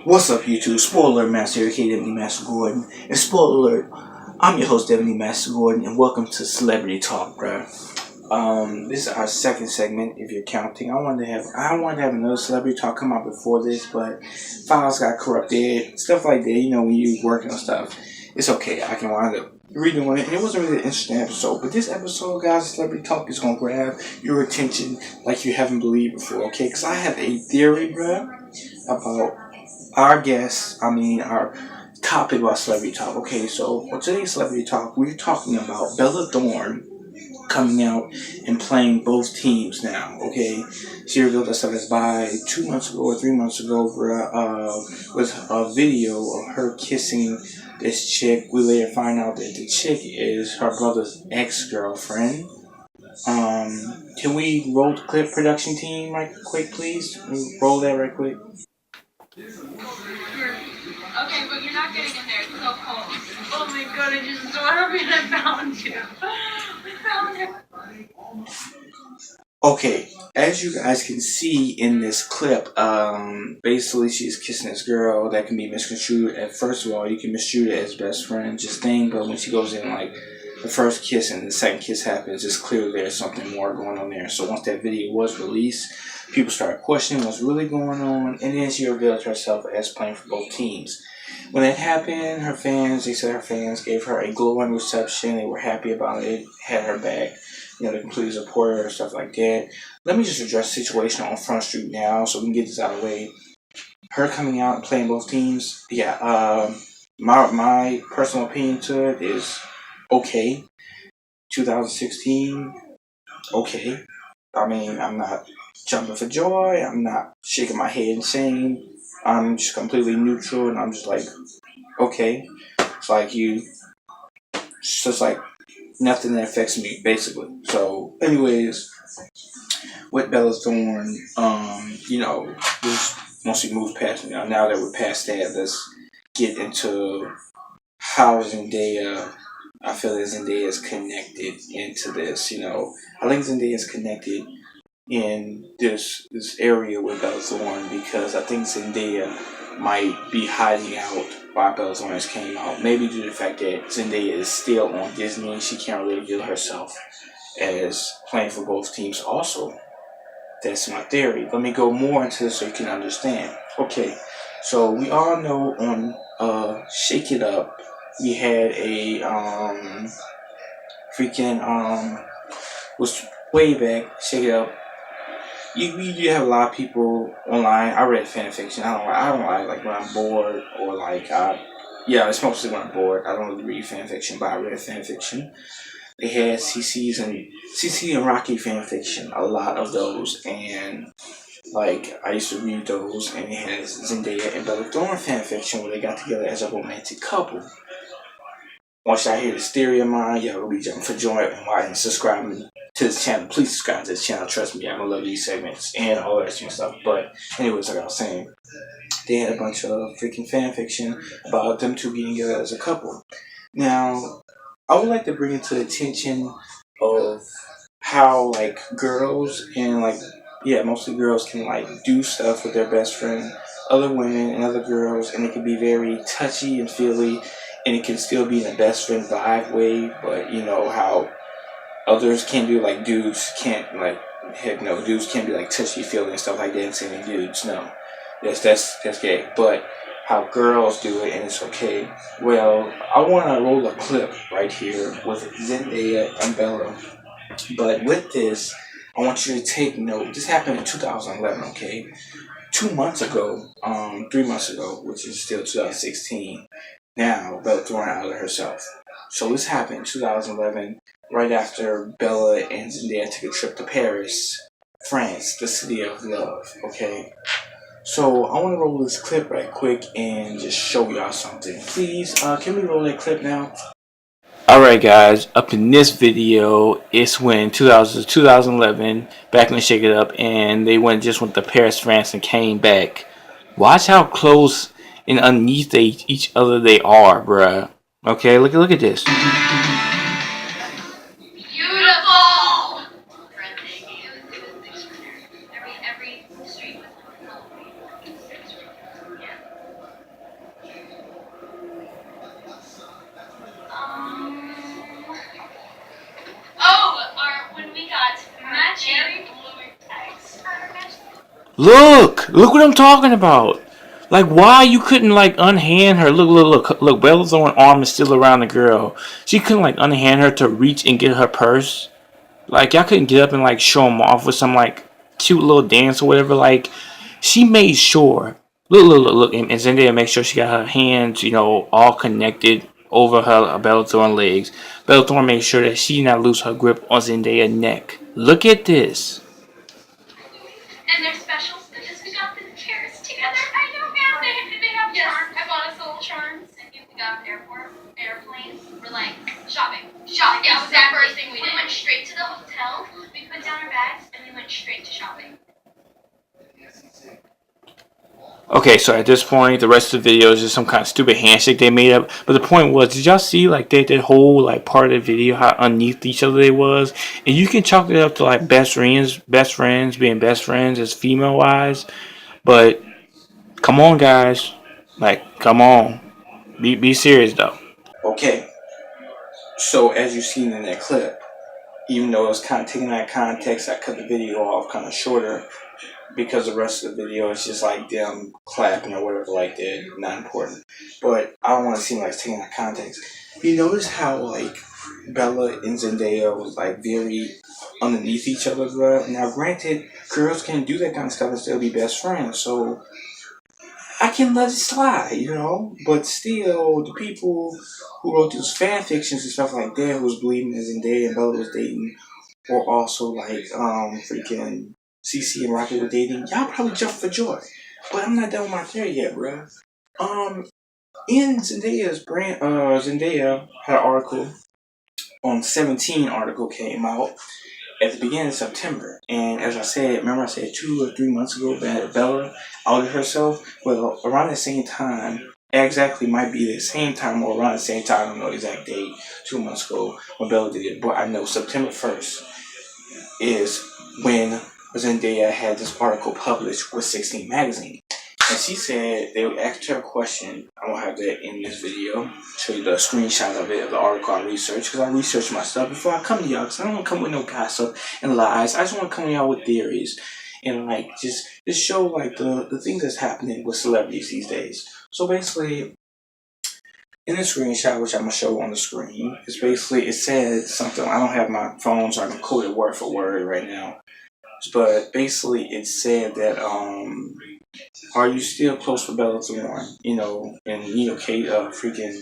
What's up, YouTube? Spoiler alert, Master aka Deputy Master Gordon. And spoiler alert, I'm your host, Deputy Master Gordon, and welcome to Celebrity Talk, bruh. This is our second segment, if you're counting. I wanted to have another celebrity talk come out before this, but files got corrupted, stuff like that. You know, when you working on stuff, it's okay. I can wind up redoing it, and it wasn't really an interesting episode. But this episode, guys, Celebrity Talk is gonna grab your attention like you haven't believed before, okay? Because I have a theory, bruh, about our topic about celebrity talk. Okay, so for today's celebrity talk, we're talking about Bella Thorne coming out and playing both teams now. Okay, she revealed herself as bi 2 months ago or 3 months ago, with a video of her kissing this chick. We later find out that the chick is her brother's ex-girlfriend. Can we roll the clip, production team, right quick, please? Roll that right quick. Okay, but you're not getting in there. It's so cold. Oh my god, I just so happy I found you. We found you. Okay, as you guys can see in this clip, basically she's kissing this girl that can be misconstrued. At first of all, you can misconstrue it as best friend, just thing, but when she goes in, like, the first kiss and the second kiss happens, it's clear there's something more going on there. So once that video was released, people started questioning what's really going on, and then she revealed herself as playing for both teams. When that happened, they said her fans gave her a glowing reception. They were happy about it, had her back. You know, they completely supported her and stuff like that. Let me just address the situation on Front Street now so we can get this out of the way. Her coming out and playing both teams, my personal opinion to it is okay. 2016, okay. I mean, I'm not jumping for joy. I'm not shaking my head in shame. I'm just completely neutral, and I'm just like, okay. It's just like nothing that affects me, basically. So, anyways, with Bella Thorne, once we move past, now that we're past that, let's get into how Zendaya, I feel that Zendaya is connected into this, I think Zendaya is connected in this area with Bella Thorne because I think Zendaya might be hiding out while Bella Thorne came out. Maybe due to the fact that Zendaya is still on Disney, she can't really reveal herself as playing for both teams. Also, that's my theory. Let me go more into this so you can understand. Okay, so we all know on Shake It Up, we had a was way back. Shake It Up. You have a lot of people online. I read fan fiction. I don't like when I'm bored or it's mostly when I'm bored. I don't really read fan fiction, but I read fan fiction. They had CC and Rocky fan fiction, a lot of those, and like I used to read those. And they had Zendaya and Bella Thorne fan fiction where they got together as a romantic couple. Once y'all hear this theory of mine, y'all will be jumping for joy and subscribing to this channel. Please subscribe to this channel. Trust me, I'm gonna love these segments and all that stuff. But anyways, like I was saying, they had a bunch of freaking fan fiction about them two getting together as a couple. Now, I would like to bring it to the attention of how girls and mostly girls can do stuff with their best friend, other women and other girls, and it can be very touchy and feely, and it can still be in a best friend vibe way. But you know how others can do, dudes can't dudes can't be touchy feely and stuff like that and saying dudes no, that's gay. But how girls do it and it's okay. Well, I want to roll a clip right here with Zendaya and Bella. But with this, I want you to take note. This happened in 2011, okay? 2 months ago, 3 months ago, which is still 2016. Now, Bella Thorne out of herself. So this happened in 2011, right after Bella and Zendaya took a trip to Paris, France, the city of love, okay? So I want to roll this clip right quick and just show y'all something. Please, can we roll that clip now? Alright guys, up in this video, it's when 2011, back when they Shake It Up, and they went to Paris, France, and came back. Watch how close and underneath each other they are, bruh. Okay, look at this. Look what I'm talking about. Like, why you couldn't like unhand her? Look. Bella Thorne's arm is still around the girl. She couldn't like unhand her to reach and get her purse. Like, y'all couldn't get up and like show them off with some like cute little dance or whatever. Like, she made sure. Look, and Zendaya make sure she got her hands, all connected over her Bella Thorne legs. Bella Thorne made sure that she did not lose her grip on Zendaya's neck. Look at this. And they're specials because we got the chairs together. I know, man. They have charms. I bought us little charms. And we got airplanes. We're like shopping. Shopping. Yeah, that was the first thing we did. We went straight to the hotel. We put down our bags and we went straight to shopping. Okay, so at this point, the rest of the video is just some kind of stupid handshake they made up. But the point was, did y'all see like that whole like part of the video how underneath each other they was, and you can chalk it up to like best friends being best friends as female wise. But come on, guys, like come on, be serious though. Okay, so as you seen in that clip, even though it was kind of taken out of context, I cut the video off kind of shorter because the rest of the video is just like them clapping or whatever like that, not important. But I don't want to seem like it's taken out of context. You notice how like Bella and Zendaya was like very underneath each other, bro. Now granted, girls can do that kind of stuff and still be best friends, so I can let it slide. But still, the people who wrote these fan fictions and stuff like that, who was believing that Zendaya and Bella was dating, or also like freaking CC and Rocket were dating, y'all probably jump for joy. But I'm not done with my theory yet, bruh. In Zendaya's brand, Zendaya had an article on 17 article came out at the beginning of September. And as I said, remember I said 2 or 3 months ago that Bella outed herself? Well, around the same time, exactly might be the same time or around the same time, I don't know the exact date, 2 months ago when Bella did it. But I know September 1st is when Zendaya had this article published with 16 magazine. And she said they asked her a question. I don't have that in this video. Show you the screenshot of it, of the article I researched. Because I researched my stuff before I come to y'all. Because I don't want to come with no gossip and lies. I just want to come to y'all with theories. And like just show like the things that's happening with celebrities these days. So basically, in the screenshot, which I'm going to show on the screen, it's basically, it said something. I don't have my phone, so I can quote it word for word right now. But basically, it said that, are you still close with Bella Thorne? And Kate, freaking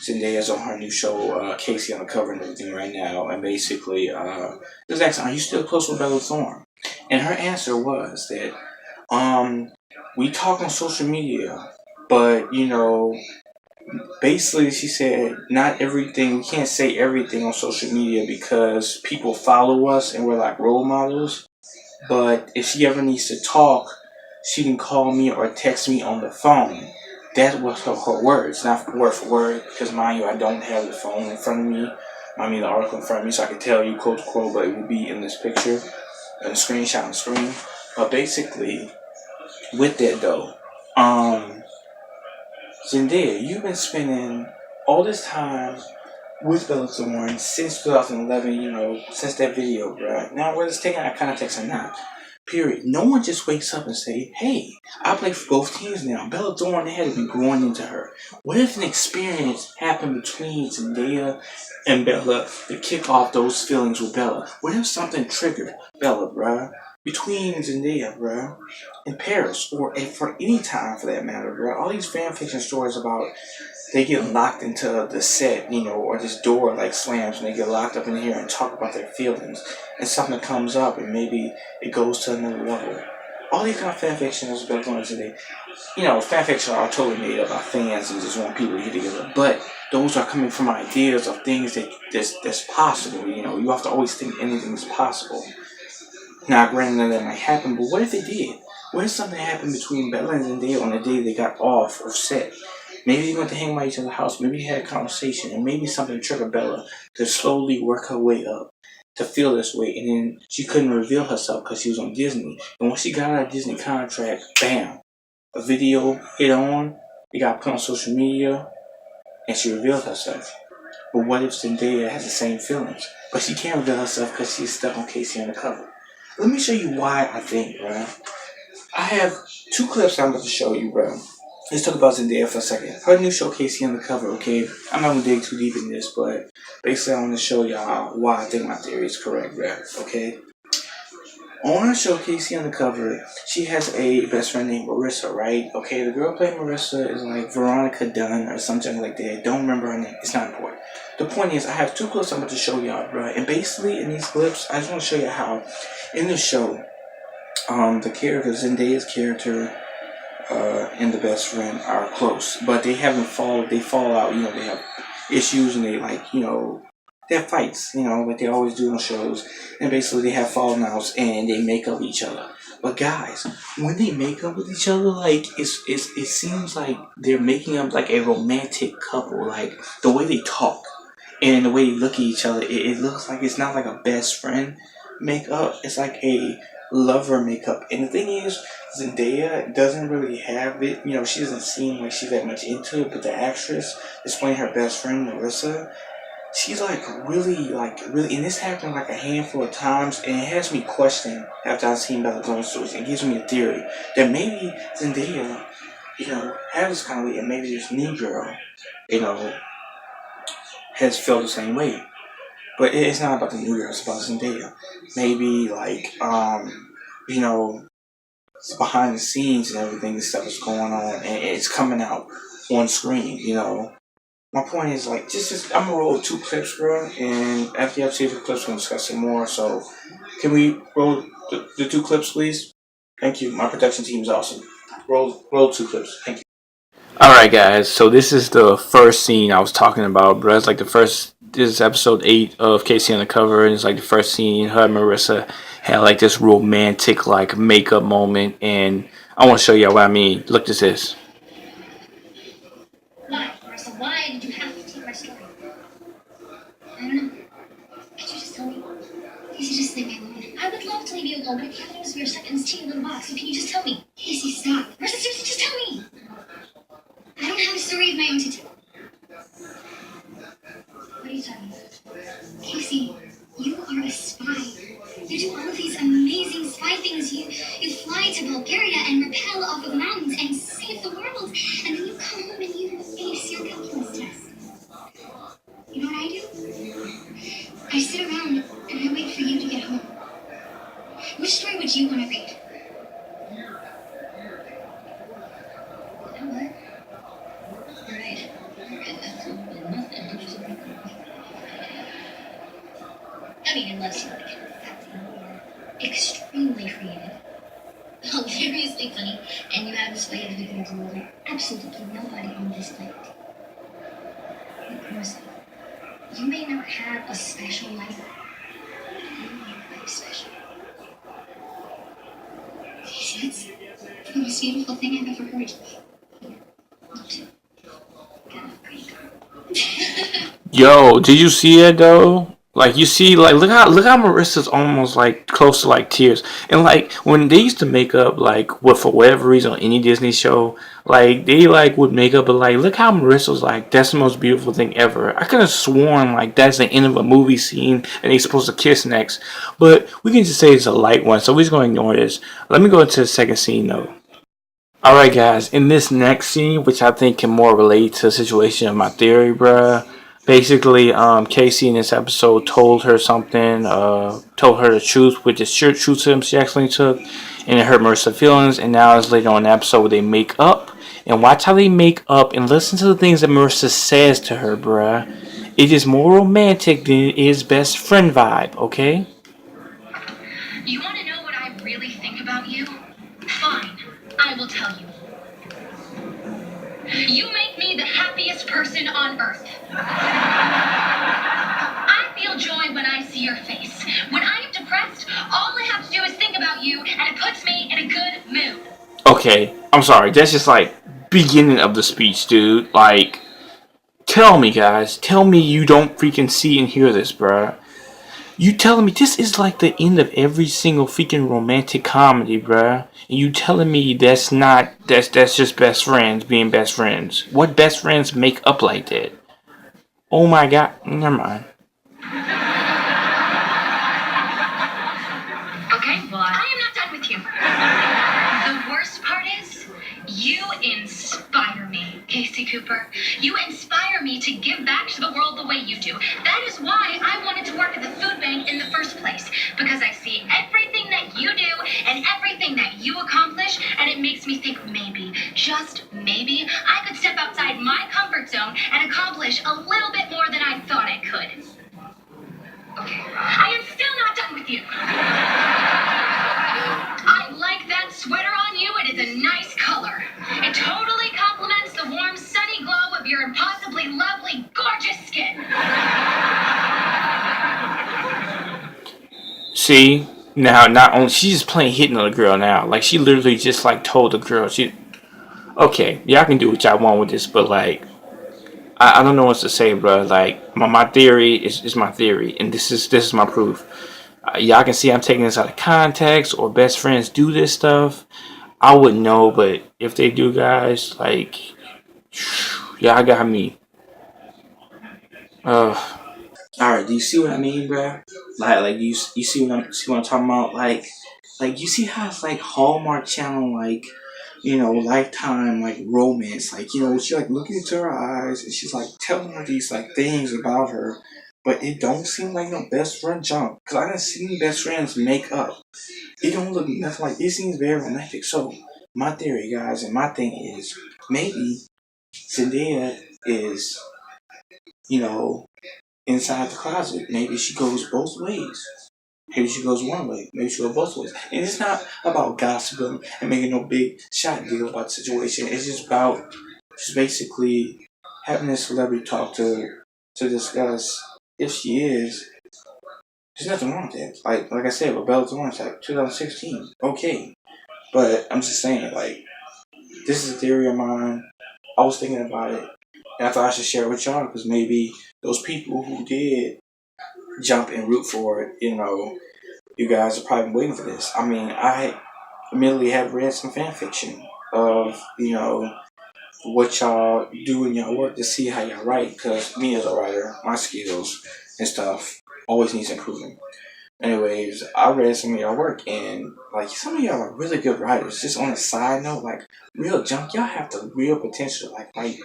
Zendaya's on her new show, Casey on the cover and everything right now. And basically, this asking, are you still close with Bella Thorne? And her answer was that, we talk on social media, but basically she said not everything, we can't say everything on social media because people follow us and we're like role models. But if she ever needs to talk, she can call me or text me on the phone. That was her words, not word for word, because mind you, I don't have the phone in front of me. I mean the article in front of me, so I can tell you quote to quote, but it will be in this picture, in the screenshot on the screen. But basically, with that though, Zendaya, you've been spending all this time with Bella Thorne since 2011, since that video, bruh. Now, whether it's taken out of context or not, period. No one just wakes up and say, hey, I play for both teams now. Bella Thorne had to be growing into her. What if an experience happened between Zendaya and Bella to kick off those feelings with Bella? What if something triggered Bella, bruh? Between Zendaya, bruh, in Paris, or for any time for that matter, bruh. All these fanfiction stories about they get locked into the set, or this door like slams and they get locked up in here and talk about their feelings, and something comes up and maybe it goes to another level. All these kind of fanfiction is built on today. Fanfiction are totally made up by fans and just want people to get together, but those are coming from ideas of things that's possible. You have to always think anything is possible. Now, granted that might happen, but what if it did? What if something happened between Bella and Zendaya on the day they got off of set? Maybe they went to hang by each other's house. Maybe they had a conversation, and maybe something triggered Bella to slowly work her way up to feel this way. And then she couldn't reveal herself because she was on Disney. And once she got out of Disney contract, bam, a video hit on. It got put on social media, and she revealed herself. But what if Zendaya has the same feelings, but she can't reveal herself because she's stuck on Casey on the cover? Let me show you why I think, right? I have two clips I'm about to show you, bro. Let's talk about Zendaya for a second. Her new show, Casey on the Cover, okay? I'm not gonna dig too deep in this, but basically I want to show y'all why I think my theory is correct, bro, okay? On her show, Casey on the Cover, she has a best friend named Marissa, right? Okay, the girl playing Marissa is like Veronica Dunn or something like that. Don't remember her name. It's not important. The point is, I have two clips I'm about to show y'all, bro. And basically, in these clips, I just want to show you how, in the show, the character, Zendaya's character, and the best friend are close, but they haven't they fall out, they have issues and they they have fights, like they always do on shows, and basically they have falling outs and they make up with each other. But guys, when they make up with each other, like it seems like they're making up like a romantic couple, like the way they talk and the way they look at each other, it looks like it's not like a best friend makeup. It's like a lover makeup. And the thing is, Zendaya doesn't really have it. She doesn't seem like she's that much into it. But the actress is playing her best friend, Marissa. She's really, and this happened like a handful of times, and it has me questioning after I've seen Bella going stories. It gives me a theory that maybe Zendaya, has this kind of way, and maybe this new girl, you know, has felt the same way. But it's not about the new girl, it's about Zendaya. Maybe you know, behind the scenes and everything, this stuff is going on and it's coming out on screen. My point is like just I'm gonna roll two clips, bro, and after you have seen the clips we'll discuss it more. So can we roll the two clips, please? Thank you. My production team is awesome. Roll two clips. Thank you. Alright, guys, so this is the first scene I was talking about, bro. It's like this is episode 8 of Casey on the Cover, and it's like the first scene. Her and Marissa had like this romantic, like, makeup moment, and I want to show you what I mean. Look at this. Why, Marissa? Why did you have to take my story? I don't know. Could you just tell me? Casey, just leave me alone. I would love to leave you alone, but if you have news of your seconds tea in the box, so can you just tell me? Casey, stop. Marissa, seriously, just tell me. I don't have a story of my own to tell. What are you talking about? Casey, you are a spy. You do all of these amazing spy things. You fly to Bulgaria and rappel off of mountains and save the world. And then you come home and you face your calculus test. You know what I do? I sit around and I wait for you to get home. Which story would you want to read? You know what? Right. I mean, unless you're like extremely creative, hilariously funny, and you have this way of making the world like absolutely nobody on this planet. Of course, you may not have a special life, but you make life special. That's the most beautiful thing I've ever heard. Not to get a great girl. Yo, did you see it though? Like you see, like look how Marissa's almost like close to like tears, and like when they used to make up, like what for whatever reason on any Disney show, like they like would make up, but like look how Marissa's like that's the most beautiful thing ever. I could have sworn like that's the end of a movie scene and they supposed to kiss next, but we can just say it's a light one, so we're just gonna ignore this. Let me go into the second scene though. Alright, guys, in this next scene, which I think can more relate to the situation of my theory, bruh. Basically, Casey in this episode told her something, told her the truth, which is sure truth to him she actually took, and it hurt Marissa's feelings, and now it's later on in the episode where they make up, and watch how they make up, and listen to the things that Marissa says to her, bruh. It is more romantic than it is best friend vibe, okay? You want to know what I really think about you? Fine, I will tell you. You make me the happiest person on earth. I feel joy when I see your face. When I am depressed, all I have to do is think about you, and it puts me in a good mood. Okay, I'm sorry, that's just like beginning of the speech, dude. Like, tell me, guys, tell me you don't freaking see and hear this, bruh. You telling me this is like the end of every single freaking romantic comedy, bruh. And you telling me that's just best friends being best friends. What best friends make up like that? Oh my god, never mind. Okay, well, I am not done with you. The You inspire me, Casey Cooper. You inspire me to give back to the world the way you do. That is why I wanted to work at the food bank in the first place. Because I see everything that you do and everything that you accomplish, and it makes me think maybe, just maybe, I could step outside my comfort zone and accomplish a little bit more than I thought I could. Okay, I am still not done with you. I like that sweater on you. It is a nice color. It totally complements the warm, sunny glow of your impossibly lovely, gorgeous skin. See, now not only she's just plain hitting on the girl now, like she literally just like told the girl okay, y'all can do what y'all want with this, but like I don't know what to say, bro. Like my theory is my theory, and this is my proof. Y'all can see I'm taking this out of context, or best friends do this stuff. I wouldn't know, but if they do, guys, like y'all got me. All right, do you see what I mean, bro? Like you see what I'm talking about? Like you see how it's like Hallmark Channel, like Lifetime, like romance, like she like looking into her eyes and she's like telling her these like things about her, but it don't seem like no best friend junk. Cause I done seen best friends make up. It don't look nothing like it seems very romantic. So my theory, guys, and my thing is maybe Zendaya is you know inside the closet. Maybe she goes both ways. Maybe she goes one way. Maybe she goes both ways. And it's not about gossiping and making no big shot deal about the situation. It's just about just basically having a celebrity talk to her to discuss if she is. There's nothing wrong with that. Like I said, with Bella Thorne, like 2016. Okay. But I'm just saying, like, this is a theory of mine. I was thinking about it. And I thought I should share it with y'all because maybe those people who did jump and root for it, you guys are probably waiting for this. I mean, I admittedly have read some fan fiction of, what y'all do in your work to see how y'all write, because me as a writer, my skills and stuff always needs improving. Anyways, I read some of y'all work, and like some of y'all are really good writers. Just on a side note, like real junk, y'all have the real potential. Like write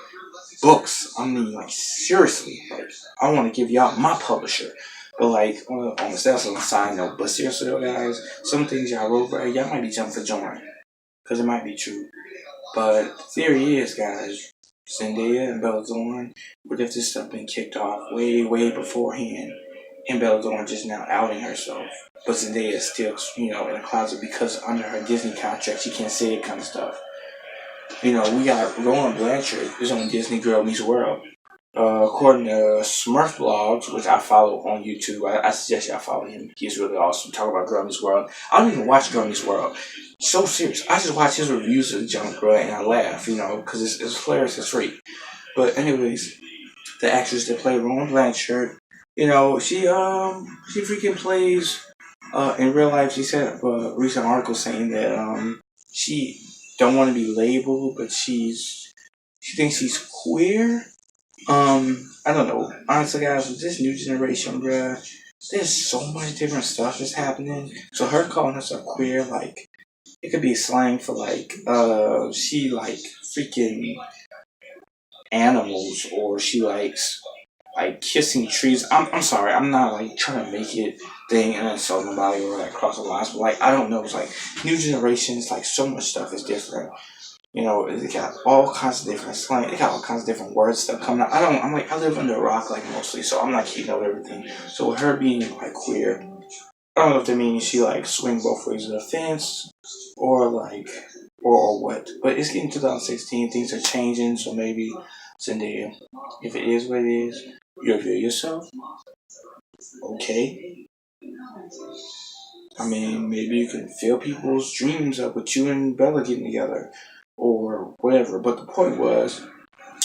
books. I mean, like seriously, like I want to give y'all my publisher. But like that's on a side note. But seriously though, guys, some things y'all wrote, bro, y'all might be jumping for joy, because it might be true. But the theory is, guys, Zendaya and Bella Thorne, what if this stuff been kicked off way, way beforehand, and Bella Thorne just now outing herself, but Zendaya is still, in the closet because under her Disney contract she can't say that kind of stuff. We got Rowan Blanchard is on Disney Girl Meets World. According to Smurf Blogs, which I follow on YouTube, I suggest y'all follow him. He's really awesome. Talk about Girl Meets World. I don't even watch Girl Meets World. So serious. I just watch his reviews of the junk, bro, and I laugh, because it's hilarious. It's free. But anyways, the actress that played Rowan Blanchard, she freaking plays. In real life, she said a recent article saying that she don't want to be labeled, but she thinks she's queer. I don't know. Honestly, guys, with this new generation, bruh, there's so much different stuff that's happening. So her calling herself queer, like, it could be slang for like, she like freaking animals, or she likes like kissing trees. I'm sorry, I'm not like trying to make it thing and insult nobody or like cross the lines, but like I don't know. It's like new generations, like so much stuff is different. They got all kinds of different slang. They got all kinds of different words stuff coming out. I live under a rock like mostly, so I'm not keeping up with everything. So with her being like queer, I don't know if that means she like swing both ways of the fence, or like, or what. But it's getting 2016. Things are changing, so maybe Zendaya, if it is what it is, you reveal yourself. Okay. I mean, maybe you can fill people's dreams up with you and Bella getting together, or whatever. But the point was,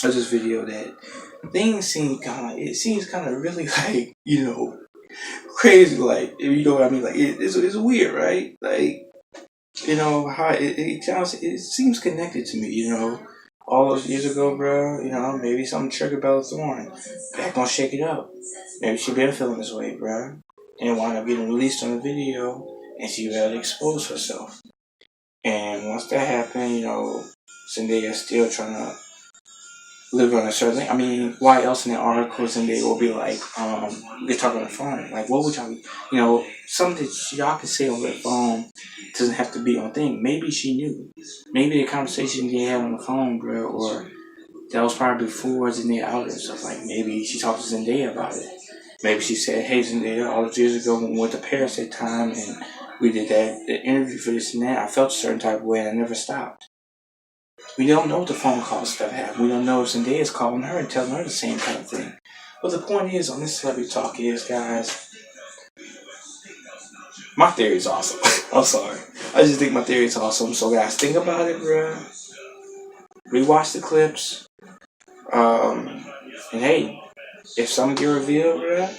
this video that things seem it seems kind of really like, crazy, like, you know what I mean? Like, it's weird, right? Like, how it seems connected to me, all those years ago, bro, maybe something triggered Bella Thorne. Back on Shake It Up. Maybe she been feeling this way, bro. And wound up getting released on the video, and she had to expose herself. And once that happened, Zendaya still trying to live on a certain. I mean, why else in the article Zendaya will be like, they talk on the phone. Like, what would y'all, something that y'all can say on the phone doesn't have to be on thing. Maybe she knew. Maybe the conversation they had on the phone, bro, or that was probably before Zendaya out and stuff. Like, maybe she talked to Zendaya about it. Maybe she said, hey, Zendaya, all those years ago when we went to Paris that time and we did the interview for this and that, I felt a certain type of way and I never stopped. We don't know what the phone call stuff happened. We don't know if Zendaya is calling her and telling her the same kind of thing. But the point is, on this celebrity talk is, guys, my theory is awesome. I'm sorry. I just think my theory is awesome. So, guys, think about it, bruh. Rewatch the clips. And hey, if something get revealed, bruh,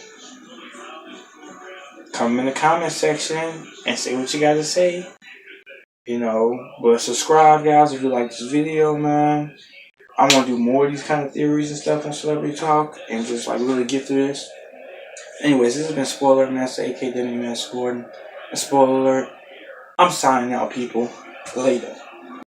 come in the comment section and say what you got to say. But subscribe, guys, if you like this video, man. I want to do more of these kind of theories and stuff on Celebrity Talk and just like really get through this. Anyways, this has been Spoiler Master, aka Denny Master Gordon. And spoiler alert, I'm signing out, people. Later.